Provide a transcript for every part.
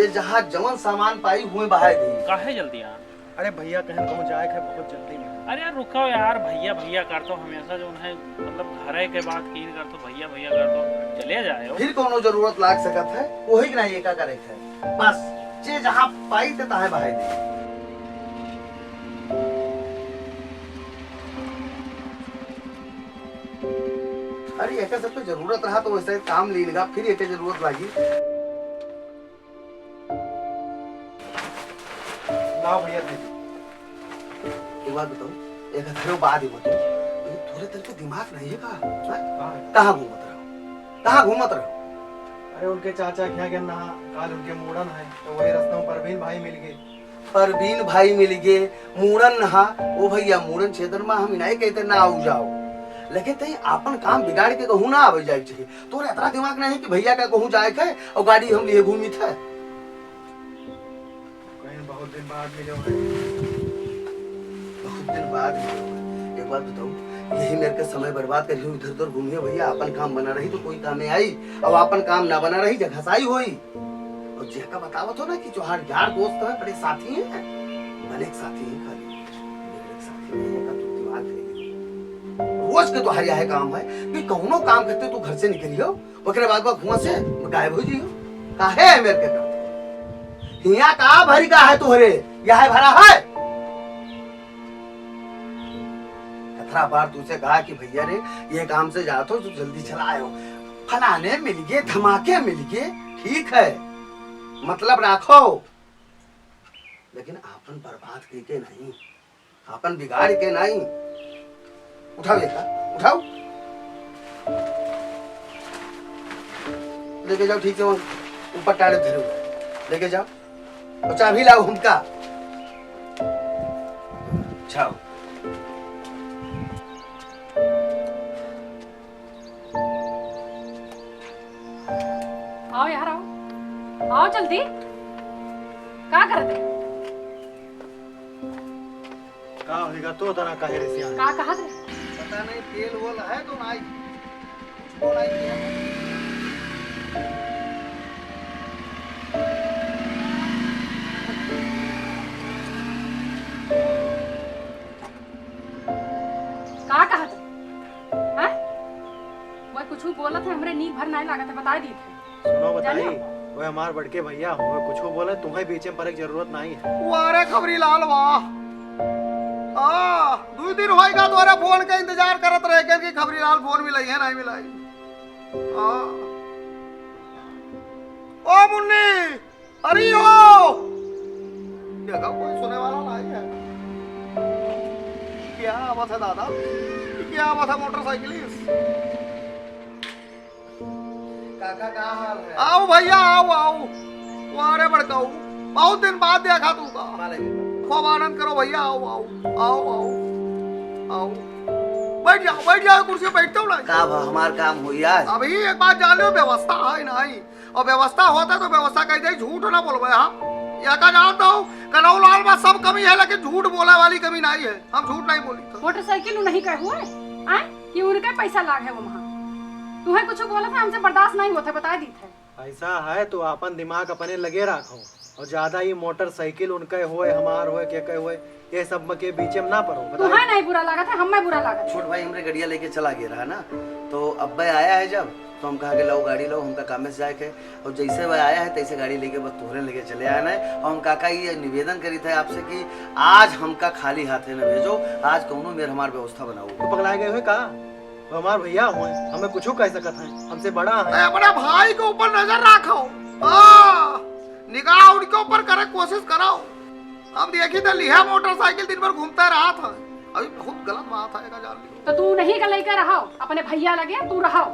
जे जहाँ जवन सामान पाई हुए बहाए दी। काहे जल्दी यार? अरे भैया कहीं कहूँ जाए है बहुत जल्दी में। अरे यार रुको यार, भैया भैया कर तो हमेशा जो है मतलब घरे के बात की कर तो भैया भैया कर तो चले जाए हो। फिर कोनो जरूरत लाग सकत है वही के नहीं का करे है। बस जे जहाँ पाई ते ताहे बहाए दी। अरे एक सब पे जरूरत रहा तो वैसे काम लेगा, फिर एक जरूरत लागी। लाओ भैया दे। एक बात बताओ, एक घरों बाद ही बताओ, ये थोड़े तरह के दिमाग नहीं है कहाँ घूमत रहो, कहाँ घूमत रहो? अरे उनके चाचा क्या कहना, काल उनके मूड़न है तो वही रास्ते में परवीन भाई मिल गए। परवीन भाई मिल गए, मूड़न नहा ओ भैया मूड़न क्षेत्र में हम नहीं कहते ना आओ जाओ, लेकिन तई अपन काम बिगाड़ के कहूँ ना आवे जाए चाहिए। तोरे इतना दिमाग नहीं कि भैया का कहूँ जाए के और गाड़ी हम लिए घूमी थे। कहीं बहुत दिन बाद मिले हैं। बहुत दिन बाद मिले हैं। एक बात बताओ, यही मेरे के समय बर्बाद करी हुई इधर उधर घूमिए भैया, अपन काम बना रही तो कोई काम में आई, और अपन काम ना बना रही जगह घसाई हुई। और जेका बतावत हो ना कि जोहार यार दोस्त है, बड़े साथी हैं, बड़े साथी हैं, खाली बड़े साथी हैं का तो दिमाग है। रोज के तो हरिया है काम है कि कौनो काम करते तू घर से निकलियो ओकरे बाद घुमा से गायब हो जियो। काहे है मेरे के करते हिया का भरी का है तोहरे, यह भरा है। कतरा बार तुझसे कहा कि भैया रे ये काम से जात हो तो जल्दी चला आयो, फलाने मिल गए धमाके मिल गए, ठीक है मतलब राखो, लेकिन आपन बर्बाद के नहीं, आपन बिगाड़ के नहीं। उठाओ देखा, उठाओ लेके जाओ, ठीक है ऊपर टाड़े धरे हुए लेके जाओ, और चाबी लाओ हमका। जाओ आओ यार आओ, आओ जल्दी। क्या करते? का होगा तो तना काहे रे सियान। का कहा थे? पता नहीं तेल वोल है तो नहीं, कुछ बोला ही नहीं है। का कहा थे? हैं? वो कुछ बोला था हमरे नीक भर नहीं लगा था, बता दी थे। सुनो बताई, वो हमार बड़के भैया हो, कुछ बोले तुम्हें बीच में परक जरूरत नहीं है। वारे खबरी लाल वाह, दो दिन होएगा तोरे फोन का इंतजार करत रहे के कि खबरी लाल फोन मिलाई है नहीं मिलाई। ओ मुन्नी, अरे हो क्या कोई सुने वाला नहीं है? क्या आवाज है दादा, क्या आवाज है मोटरसाइकिलिस्ट? काका का हाल है? आओ भैया आओ आओ, वारे बड़काऊ बहुत दिन बाद देखा तू का। खूब आनंद करो भैया, आओ आओ आओ आओ आओ, बैठ जाओ कुर्सी पे बैठते हो ना। का हमार काम हुई आज? अभी एक बात जान लो, व्यवस्था है नहीं, और व्यवस्था होता तो व्यवस्था कह दे, झूठ ना बोलबे। हाँ या का जानता हूँ कनौ लाल में सब कमी है, लेकिन झूठ बोला वाली कमी नहीं है, हम झूठ नहीं बोली। मोटरसाइकिल नहीं कहे हुए हैं कि उनका पैसा लाग है वो वहाँ, तुम्हें कुछ बोला था हमसे बर्दाश्त नहीं होता, बता दी थे। ऐसा है तो अपन दिमाग अपने लगे रखो, और ज्यादा ही मोटरसाइकिल उनके होए हमार होए के कहे होए ये सब के बीच में ना पड़ो। तुम्हें नहीं बुरा लगा था, हमें बुरा लगा। छोट भाई हमरे गड़िया लेके चला गया रहा ना, तो अब भाई आया है जब तो हम कहा कि लो गाड़ी लो, हमका काम में से जाए के, और जैसे वह आया है तैसे गाड़ी लेके बस तोहरे लेके चले आना है। और हम काका ये निवेदन करी थे आपसे कि आज हमका खाली हाथे न भेजो, आज कौनो मेर हमार व्यवस्था बनाओ। तो पगला गए हुए का, वो हमार भैया हुए, हमें कुछ कह सकत है, हमसे बड़ा है। अपने भाई के ऊपर नजर रखो, निगाह उनके ऊपर करे कोशिश कराओ। अब देखी तो लिहा मोटरसाइकिल दिन भर घूमता रहा था, अभी बहुत गलत बात है का जान लियो। तो तू नहीं का लेकर रहो, अपने भैया लगे तू रहो,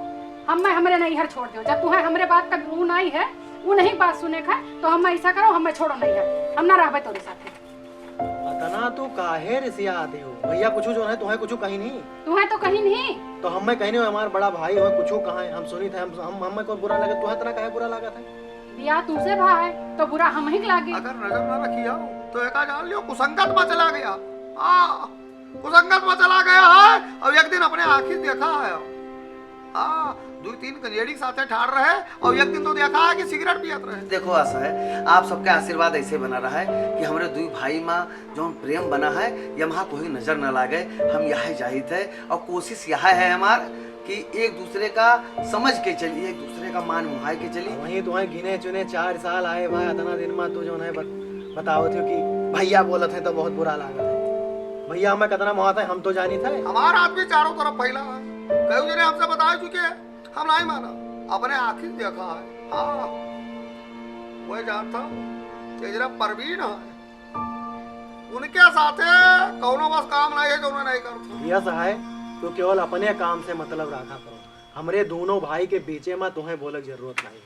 हमें हमरे नहीं हर छोड़ दो। जब तुम्हें हमरे बात का वो नहीं है, वो नहीं बात सुने का, तो हम ऐसा करो, हमें छोड़ो नहीं है, हम ना रहबे तोरे साथे। अतना तू काहे रिसिया आते हो? भैया कुछ जो है तुम्हें कुछ कहीं नहीं, तुम्हें तो कहीं नहीं, तो हमें कहीं नहीं, हमारा बड़ा भाई हो कुछ कहाँ है, हम सुनी थे, हम हमें को बुरा लगे, तुम्हें इतना काहे बुरा लगा था? दिया तुमसे भाई तो बुरा हम ही लागे। अगर नजर न रखिया तो एका जान लियो कुसंगत में चला गया, कुसंगत में चला गया है। अब एक दिन अपने आँखी देखा है, हाँ 2-3 गंजेड़ी साथे ठाड़ रहे और एक दिन तो देखा है कि सिगरेट पियत रहे। देखो ऐसा है, आप सबके आशीर्वाद ऐसे बना रहा है कि हमारे दुई भाई माँ जो प्रेम बना है यहाँ कोई नजर न लागे। हम यहाँ जाहिद है और कोशिश यह है हमार कि एक दूसरे का समझ के चलिए, एक दूसरे का मान मुहाय के चलिए। वहीं तुम्हें गिने चुने 4 साल आए भाई, इतना दिन में तू जो है बताओ थे कि भैया बोलत है तो बहुत बुरा लागत है। भैया हमें कितना मोहत है हम तो जानी थे। हमारा आदमी चारों तरफ फैला है, कई जने हमसे बता चुके हैं, हम नहीं माना, अपने आखिर देखा है। हाँ वही जानता कि जरा परवीन है, उनके साथे कौनो बस काम नहीं है जो उन्हें नहीं करता। यस है, तो केवल अपने काम से मतलब रखा करो, हमरे दोनों भाई के बीचे में तुम्हें बोले की जरूरत नहीं।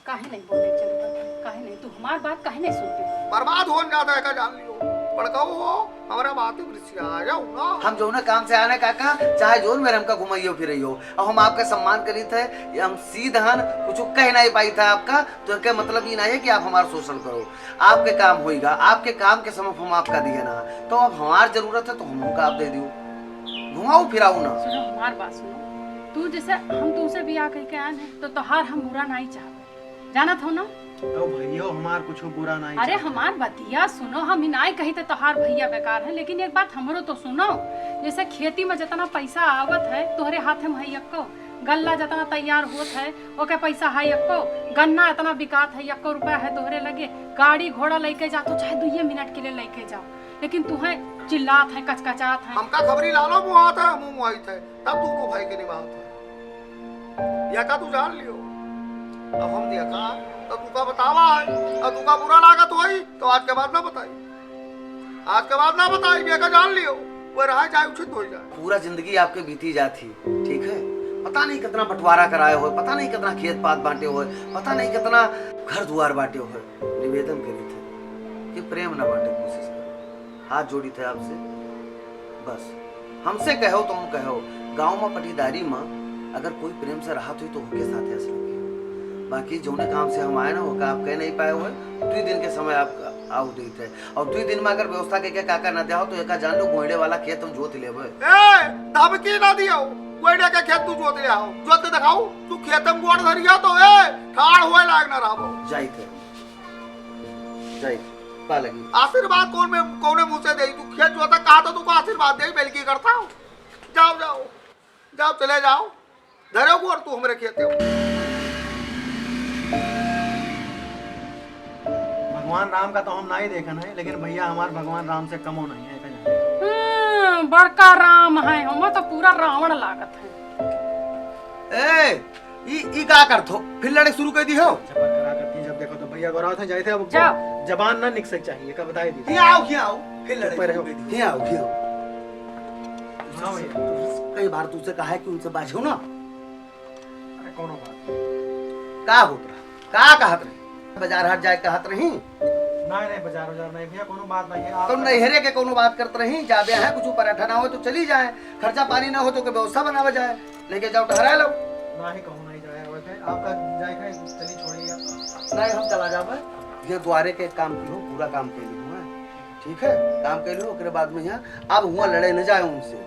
काहे नहीं बोलने की जरूरत है, काहे नहीं, तू हमारी बात काहे नहीं सुनती? बर्बाद हो जाता है का जान लियो, पड़काओ हो हमारा बात आ जाओ ना। हम जो ना काम से आने काका चाहे जोन में हमका घुमाइयो फिरियो और हम आपका सम्मान करी थे, हम सीधन कुछ कह नहीं पाई था आपका, तो क्या मतलब ये नहीं है कि आप हमारा शोषण करो। आपके काम होएगा, आपके काम के समय हम आपका दिए ना, तो अब हमारी जरूरत है तो हमका आप दे दियो, घुमाओ फिराओ ना। सुनो हमारी बात सुनो, तू जैसे हम तुमसे बियाह कह के आए हैं तो तोहार हम बुरा नहीं चाहते, जानत हो ना? तो भैया हमार कुछ बुरा नहीं। अरे हमार बतिया सुनो, हम इनाई कही तो तोहार भैया बेकार है, लेकिन एक बात हमरो तो सुनो, जैसे खेती में जितना पैसा आवत है तोहरे हाथे में है यक्को, गल्ला जितना तैयार होत है ओके पैसा है यक्को, गन्ना इतना बिकात है यक्को रुपया है तोहरे लगे, गाड़ी घोड़ा लेके जा तो चाहे 2 मिनट के लिए लेके जाओ, लेकिन तुम्हें चिल्लात है कचकचात है। हमका खबरी लालो मुआत है मुंह मुआई थे तब तू भाई के निभात है, या का तू जान लियो। अब हम देखा तो तू का बतावा है और तू का बुरा लागत होई तो आज के बाद ना बताई, आज के बाद ना बताई, ये का जान लियो वो रहा जाए उचित हो जाए। पूरा जिंदगी आपके बीती जाती, ठीक है, पता नहीं कितना बंटवारा कराए हो, पता नहीं कितना खेत पात बांटे हो, पता नहीं कितना घर दुआर बांटे हो। निवेदन करी थे कि प्रेम न बांटे कोशिश करो, हाथ जोड़ी थे आपसे, बस हमसे कहो तो हम कहो, गाँव में पटीदारी में अगर कोई प्रेम से रहा तो उनके साथ ऐसा लगे। बाकी जो काम से हम आए ना वो आप कह नहीं पाए हुए, 2 दिन के समय आप आओ दी थे और 2 दिन में अगर व्यवस्था के काका ना दिया हो तो एक जान लो गोइडे वाला खेत हम जोत लेबे। ए धमकी ना दियो, गोइडे के खेत तू जोत ले आओ, जोत के दिखाओ, तू खेत में गोड़ धरिया तो ए ठाड़ होए लाग ना रहबो। जाई थे जाई पा लगी आशीर्वाद कौन मुंह से दे, तू खेत जोता कहा तो तू को आशीर्वाद दे बेलकी करता हो। जाओ जाओ जाओ चले जाओ, धरो गोड़ तू हमरे खेत हो। भगवान राम का तो हम नहीं देखन है, लेकिन भैया हमार भगवान राम से कमो नहीं है। बड़का राम है, हम तो पूरा रावण लागत है। ए ई का करथो फिर लड़े शुरू कर दी हो। जब करा करती जब देखो तो भैया गोरा थे जाए थे, अब जबान ना निकल चाहिए का बताई दी। ये आओ फिर लड़े शुरू कर दी। ये आओ हां भैया कई बार तुझसे कहा है कि उनसे बाझो ना। अरे कोनो बात का होत का कहत रही, बाजार हाट जाए कहत रही? नहीं बाजार नहीं भैया कोनो बात नहीं है। तो नहरे के कोनो बात करते रही, जाबे है कुछ पराठा ना हो तो चली जाए, खर्चा पानी ना हो तो कोई व्यवस्था बनावा जाए, लेके जाओ ठहरा लो। नहीं कहूं नहीं जाए वैसे आपका जाए चली छोड़िए। नहीं हम चला जाबे, ये द्वारे के काम की हो, पूरा काम के लिए हुआ, ठीक है, काम के लिए ओकरे बाद में यहाँ अब हुआ लड़े न जाए उनसे।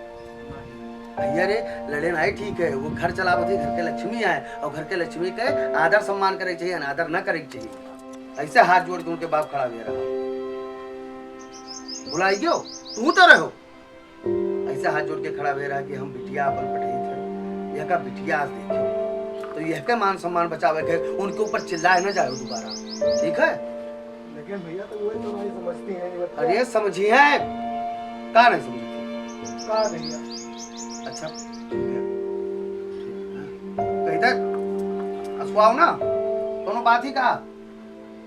भैया रे लड़े नहीं ठीक है, वो घर चलावत है, घर के लक्ष्मी है और घर के लक्ष्मी के आदर सम्मान करे चाहिए, अनादर न करे चाहिए। ऐसे हाथ जोड़ के उनके बाप खड़ा हुआ रहा, बुलाइयो तू तो रहो, ऐसे हाथ जोड़ के खड़ा हुआ रहा कि हम बिटिया अपन पठाई थे, यह का बिटिया आज देखो तो यह के मान सम्मान बचावे के, उनके ऊपर चिल्लाए न जाए दोबारा, ठीक है। लेकिन भैया तो वो तो नहीं समझती हैं। अरे समझी है का नहीं समझती का भैया? अच्छा ठीक है, कही तक असुआओ ना कोनो बात ही कहा,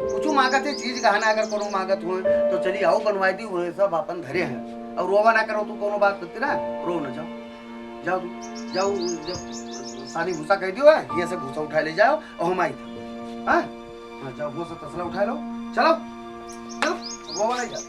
कुछ मांगत है चीज कहना, अगर कोनो मांगत हुए तो चली आओ बनवाई दी, वो सब अपन धरे हैं और रोवा ना करो तू कोनो बात करती ना, रो न जाओ, जाओ तू जाओ, जब सानी भूसा कह दियो है ये से भूसा उठा ले जाओ और हम आई था, हाँ जाओ वो सब तसला उठा लो, चलो चलो रोवा नहीं जाओ।